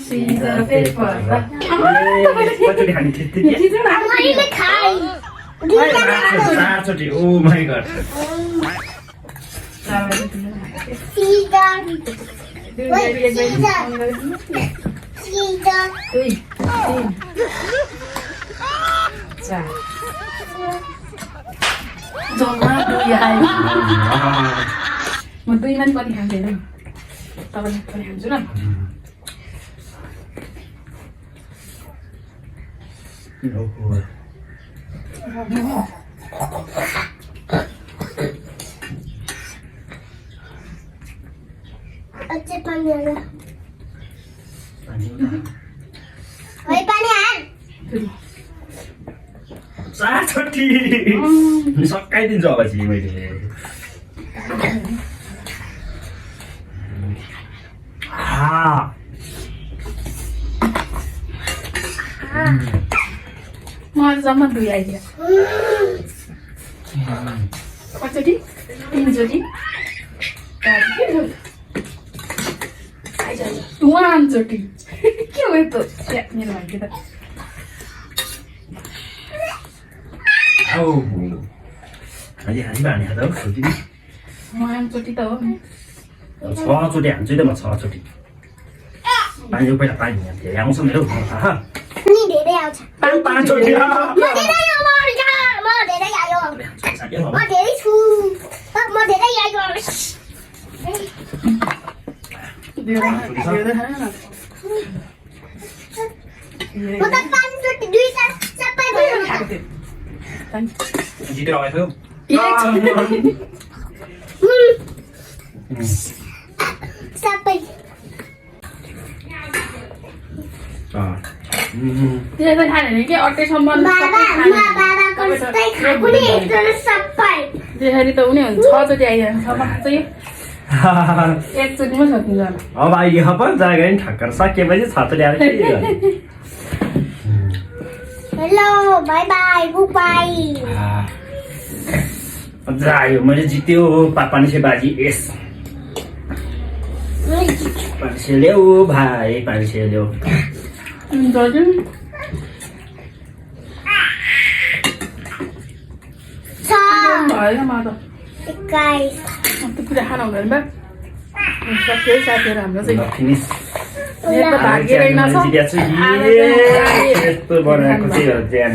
scissor paper rock कचोटि खाने थियो खिच्नु न मैले खाएँ चारचोटि ओ माई गड सीधा दुई तीन चार जम्मा दुई आयो म दुईमा पनि खान्छु होइन तपाईँले पनि खान्छु ल अझै पानी हाल है पानी हाल चारचोटि सकाइदिन्छु अब चाहिँ मैले मलाई जम्मा दुई आइदियो कतिचोटि तिनचोटि वानचोटि के हो यस्तो मेरो भाइको त हाली भाने खाँदा वानचोटि त हो नि छचोटि हान्छु त म छचोटि पानी पहिला पानी धेरै आउँछ मेरो थाहा नि धेरै आउँछ पाँचचोटि म धेरै आयो म धेरै छु म धेरै आयो म त पाँचचोटि दुईटा सबै भयो जितेर आएको सबै त्यसले त खाने कि अट्टैसम्म बाबाको जस्तै खाएको नि तर सबै त्यसरी त उनी हुन्छ छचोटि आइहाल्छ सबै चाहिँ एकचोटिमा सकिन्छ होला अब अहिले अब जागा नि ठक्कर सकिएपछि छचोटि आएर के गर्ने hello by by good by मजा आयो मैले जित्यो पानी बाजी यस पानी ल्याऊ भाइ पानी ल्याऊ भएन म त 21 त्यो कुरा खानु हुँदैन बा सक्यो साथीहरू हाम्रो चाहिँ फिनिस मेरो त भाग्य रहेनछ यस्तो बनाएको चाहिँ